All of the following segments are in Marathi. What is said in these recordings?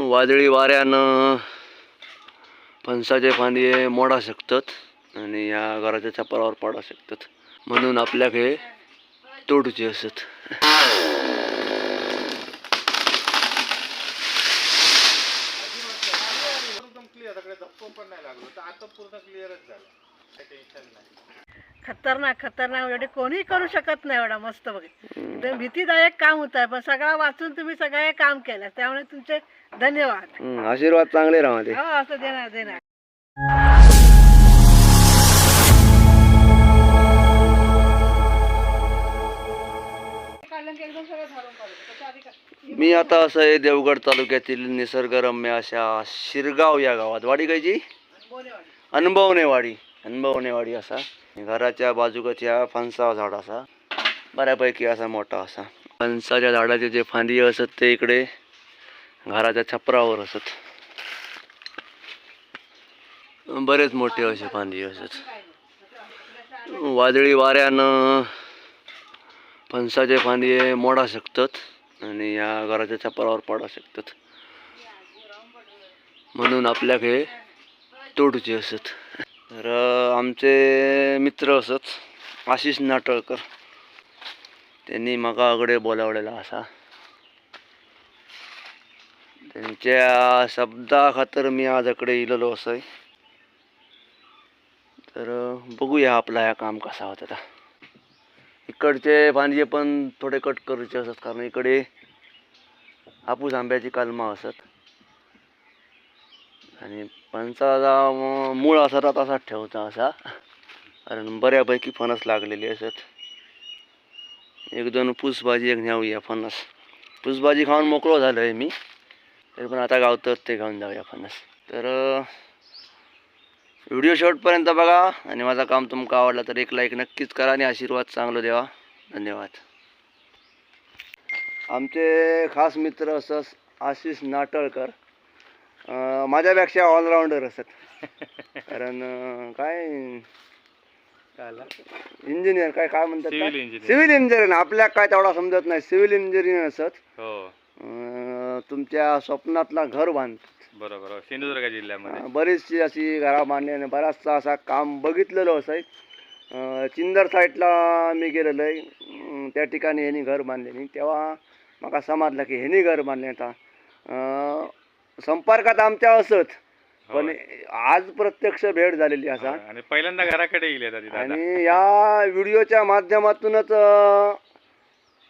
वादळी वाऱ्यानं फणसाचे फांदे मोडा शकतात आणि या घराच्या छपरावर पडा शकतात, म्हणून आपल्याकडे तोडूचे असत. खतरनाक खतरनाक एवढे कोणी करू शकत नाही. एवढा मस्त बघ, एकदम भीतीदायक काम होत आहे, पण सगळा वाचून तुम्ही सगळे काम केलं, त्यामुळे तुमचे धन्यवाद. आशीर्वाद चांगले राहा ते. हो, असं देणार देणार. मी आता असं आहे देवगड तालुक्यातील निसर्गरम्य अशा शिरगाव या गावात, वाडी कायची अनुभवनेवाडी असा घराच्या बाजूकच या फणसा झाड असा बऱ्यापैकी असा मोठा असा. फणसाच्या झाडाचे जे फांदी असत ते इकडे घराच्या छपरावर असत, बरेच मोठे असे फांदी असत. वादळी वाऱ्यानं फणसाचे फांदे मोडा शकतात आणि या घराच्या छपरावर पडा शकतात, म्हणून आपल्याकडे तोडूचे असत. तर आमचे मित्र असत आशिष नाटळकर, त्यांनी मगाकडे बोलावलेला असा. त्यांच्या शब्दा खातर मी आजकडे इलेलो असं. तर बघूया आपला ह्या काम कसा होता. इकडचे फांदे पण थोडे कट करूचे असत, कारण इकडे हापूस आंब्याची कलमा असत आणि फणसाचा मूळ असा तसाच ठेवता असा, कारण बऱ्यापैकी फणस लागलेली असत. एक दोन पुसभाजी एक न्याऊया फणस. पुसभाजी खाऊन मोकळं झालं आहे मी, तरी पण आता गावतात ते खाऊन जाऊया फणस. तर व्हिडिओ शेवटपर्यंत बघा आणि माझा काम तुमका आवडला तर एक लाईक नक्कीच करा आणि आशीर्वाद चांगलं द्यावा. धन्यवाद. आमचे खास मित्र असत आशिष नाटळकर, माझ्यापेक्षा ऑलराऊंडर असत. कारण काय इंजिनियर काय म्हणतात, सिव्हिल इंजिनियर. आपल्या काय तेवढा समजत नाही, सिव्हिल इंजिनियर असत. तुमच्या स्वप्नातला घर बांधतात. बरोबर. सिंधुदुर्ग जिल्ह्यामध्ये बरीचशी अशी घरा बांधली आणि बराचसा असा काम बघितलेलं असं. चिंदर साईडला मी गेलेलो आहे, त्या ठिकाणी ह्यांनी घर बांधले नाही. तेव्हा मला समजलं की ह्यांनी घर बांधले. आता संपर्कात आमच्या असत, पण आज प्रत्यक्ष भेट झालेली असा आणि पहिल्यांदा घराकडे गेले. आणि या व्हिडिओच्या माध्यमातूनच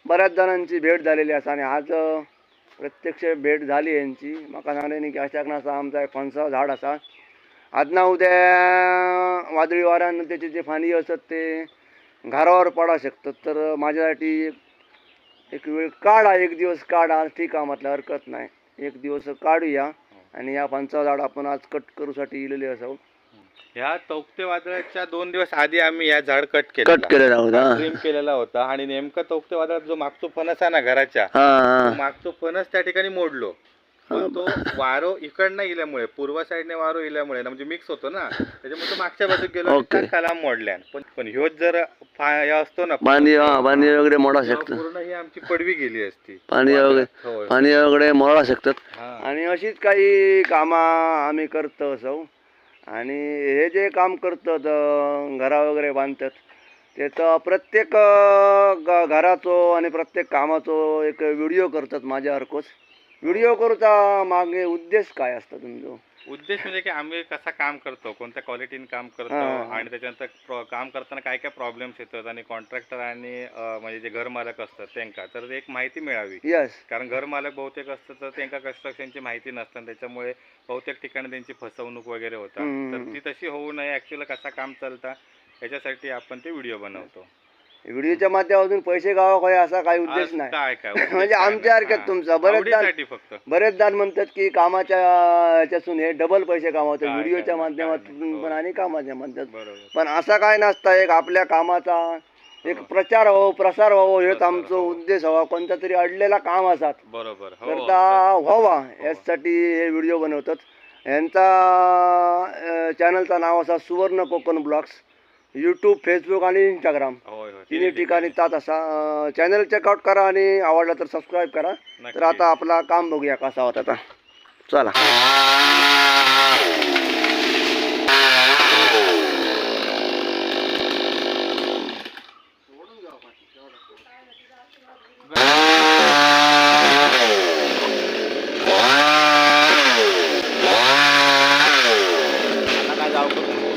बऱ्याच जणांची भेट झालेली असा आणि आज प्रत्यक्ष भेट झाली यांची. मला सांगले की अशा असा आमचा एक फणसा झाड असा, आज ना उद्या वादळी वाऱ्यानं त्याचे जे फांदी असत ते घरावर पडा शकतात. तर माझ्यासाठी एक वेळ काढा, एक दिवस काढा. ठीक आहे म्हटलं, हरकत नाही, एक दिवस काढूया आणि या फणसा झाड आपण आज कट करूसाठी इलेले असावं. ह्या तौक्ते वादळाच्या 2 दिवस आधी आम्ही या झाड कट केलेला होता, ट्रिम केलेला होता. आणि नेमका तौक्ते वादळात जो मागचो फणस आहे ना घराच्या, मागचो फणस त्या ठिकाणी मोडलो. तो वारो इकडनं इल्यामुळे, पूर्व साईडने वारो इल्यामुळे म्हणजे मिक्स होतो ना, त्याच्यामुळे तो मागच्या बाजूक गेलो, त्याला मोडल्या. पण ह्योच जर असतो ना पाणी वगैरे मोडा शकतं, पूर्ण ही आमची पडवी गेली असती. पाणी वगैरे मोडा शकतात. आणि अशीच काही कामा आम्ही करतो असो. आणि हे जे काम करतात घरा वगैरे बांधतात त्याचं प्रत्येक घराचो आणि प्रत्येक कामाचो एक व्हिडिओ करतात माझ्यासारखोच. व्हिडिओ करूचा मागे उद्देश काय असतो तुमचा? उद्देश म्हणजे की आम्ही कसं काम करतो, कोणत्या क्वालिटीने काम करतो आणि त्याच्यानंतर काम करताना काय काय प्रॉब्लेम्स येतात आणि कॉन्ट्रॅक्टर आणि म्हणजे जे घर मालक असतात त्यांना तर एक माहिती मिळावी. कारण घर मालक बहुतेक असतं तर त्यांना कन्स्ट्रक्शनची माहिती नसतं, त्याच्यामुळे बहुतेक ठिकाणी त्यांची फसवणूक वगैरे होतात. तर ती तशी होऊ नये, ॲक्च्युअली कसं काम चालतं याच्यासाठी आपण ते व्हिडिओ बनवतो. व्हिडिओच्या माध्यमातून पैसे गावा काय असा काही उद्देश नाही. म्हणजे आमच्या हरकत तुमचा बरेच जण म्हणतात की कामाच्या याच्यातून हे डबल पैसे कमावतात व्हिडिओच्या माध्यमातून पण आणि कामाच्या माध्यमातून पण. असा काय नसता, एक आपल्या कामाचा एक प्रचार व्हावं, प्रसार व्हावं हेच आमचा उद्देश हवा. कोणता तरी अडलेला काम असतात बरोबर करता व्हावा यासाठी हे व्हिडिओ बनवतात. यांचा चॅनलचं नाव असा सुवर्ण कोकण ब्लॉग्स. यूट्यूब, फेसबुक आणि इंस्टाग्राम तिन्ही ठिकाणी तात असा. चॅनल चेकआउट करा आणि आवडला तर सबस्क्राईब करा. तर आता आपला काम बघूया कसा होता. चला. आता काय जाऊ करू नको.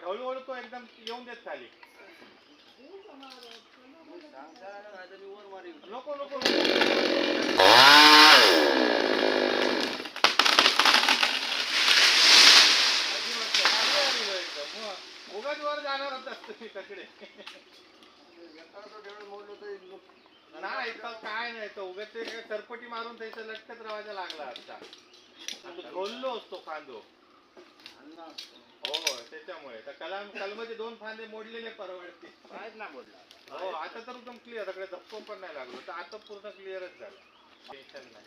हळूहळू तो एकदम येऊन देत खाली. नको नको उगाच वर जाणार होता तुम्ही तकडे. नाही तर काय नाही तर उगाच ते सरपटी मारून त्याचं लटकत राहायला लागला आता. आता ढोललो असतो खांदो. हो त्याच्यामुळे तर कलमाचे 2 फांदे मोडलेले परवडते. काहीच नाही मोडला. हो आता तर एकदम क्लिअर. सगळे धक्को पण नाही लागलो तर आता पूर्ण क्लिअरच झालं. टेन्शन नाही.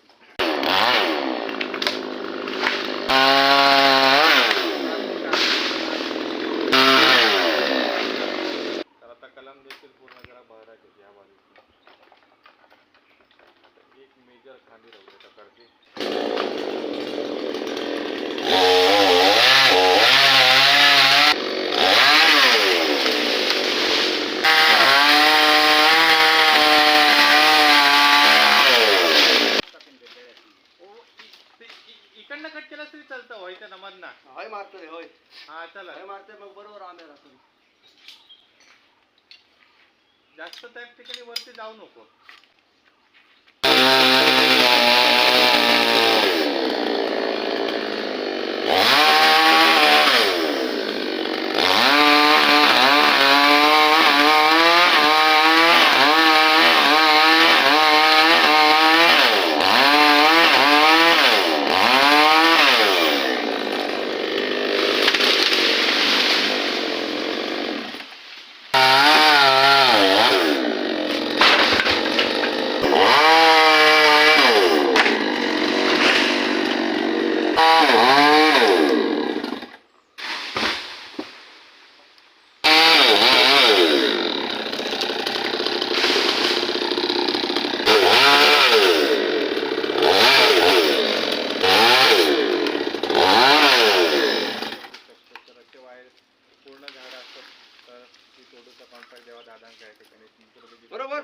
तर आता कलम देखील पूर्ण जरा बहरायचे या बाजूला. एक मेजर खांदी राहू सकाळची. इकडनं कट केलं तरी चालतं व्हायचं ना मधना. होय मारतोय होय. हा चला होय मारतोय मग बरोबर आम्ही राहतो. जास्त त्या ठिकाणी वरती जाऊ नको.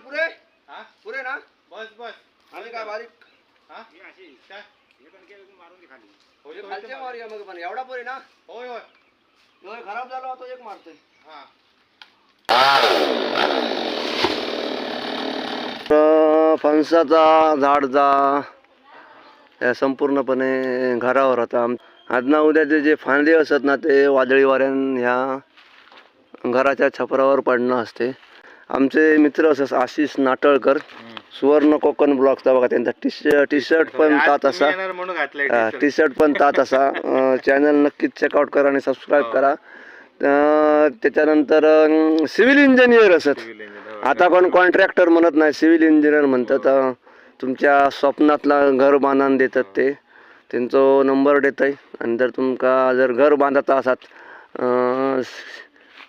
पुरे हा पुरे ना बस बस आणि काय बारीक हा काय? होय, खालचे मारूया मग पण एवढा पुरे ना होय होय होय खराब झाला होता एक मारतोय हा फणसाचा झाडचा या संपूर्णपणे घरावर होता आज ना उद्याचे जे फांदे असत ना ते वादळी वाऱ्यान ह्या घराच्या छपरावर पडणं असते. आमचे मित्र असं आशिष नाटळकर सुवर्ण कोकण ब्लॉगचा बघा त्यांचा टी शर्ट पण तात असा येणार म्हणून घातलंय टी शर्ट पण तात असा चॅनल नक्कीच चेकआउट करा आणि सबस्क्राईब करा. त्याच्यानंतर सिव्हिल इंजिनियर असत आता कोण कॉन्ट्रॅक्टर म्हणत नाही सिव्हिल इंजिनियर म्हणतात. तुमच्या स्वप्नातला घर बांधून देतात ते त्यांचो नंबर देत आहे. आणि जर तुमका जर घर बांधता असात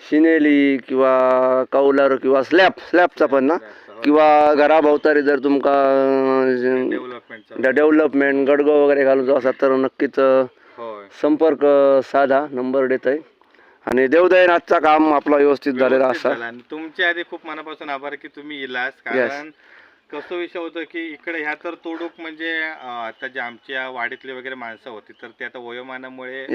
शिनेली किंवा कौलर किंवा स्लॅबचा पण ना किंवा घराभोवतारी जर तुमका डेव्हलपमेंट गडगो वगैरे घालूचो असात तर नक्कीच संपर्क साधा नंबर देत आहे. आणि देवदयन आजचा काम आपला व्यवस्थित झालेला असा. तुमच्या आधी खूप मनापासून आभार की तुम्ही इलास कारण कसं विषय होतं की इकडे ह्या तर तोडूक म्हणजे आता जे आमच्या वाडीतले वगैरे माणसं होती तर ते आता वयोमानामुळे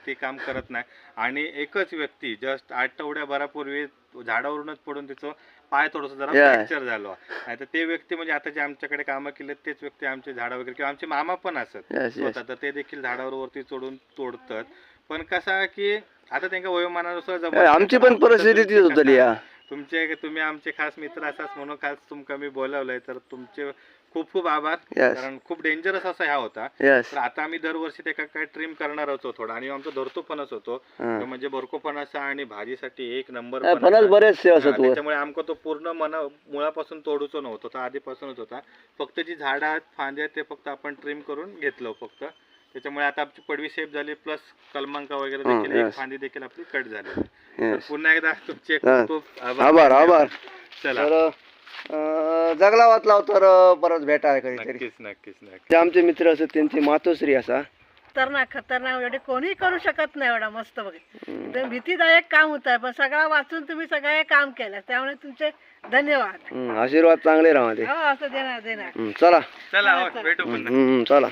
ते काम करत नाही. आणि एकच व्यक्ती जस्ट आठवड्याभरापूर्वी झाडावरूनच पडून तिचं पाय थोडंसं जरा फ्रॅक्चर झालं. नाही तर ते व्यक्ती म्हणजे आता जे आमच्याकडे कामं केले तेच व्यक्ती आमचे झाडं वगैरे किंवा आमचे मामा पण असत स्वतः तर ते देखील झाडावर वरती चढून तोडतात. पण कसं की आता त्यांच्या वयोमानानुसार आमची पण परिस्थिती तीच होतली. तुम्ही आमचे खास मित्र असाच म्हणून खास तुमका मी बोलावलंय तर तुमचे खूप खूप आभार. कारण खूप डेंजरस असा ह्या होता. तर आता आम्ही दरवर्षी ते काय ट्रिम करणार होतो थोडा आणि आमचा धरतो फणस होतो म्हणजे भरको फणसा आणि भाजीसाठी एक नंबर फणस बरेचसे असत. त्याच्यामुळे आमका तो पूर्ण मुळापासून तोडूचो नव्हतो तो आधीपासूनच होता. फक्त जी झाडं आहेत फांद्या ते फक्त आपण ट्रिम करून घेतलं फक्त. त्याच्यामुळे आता आमची पडवी सेफ झाली प्लस कलमांका वगैरे देखील एक फांदी देखील आपली कट झाली. पुन्हा एकदा तुमचे खूप खूप आभार आभार. चला जगला वाचला तर परत भेटा कधीतरी. नक्कीच नक्कीच नक्कीच. जे आमचे मित्र असत त्यांची मातोश्री असा खतरनाक एवढे कोणी करू शकत नाही एवढा मस्त बघ एकदम भीतीदायक काम होत आहे पण सगळा वाचून तुम्ही सगळे काम केलं त्यामुळे तुमचे धन्यवाद. आशीर्वाद चांगले राहा ते. हो असं देणार चला चला भेटू पुन्हा. चला.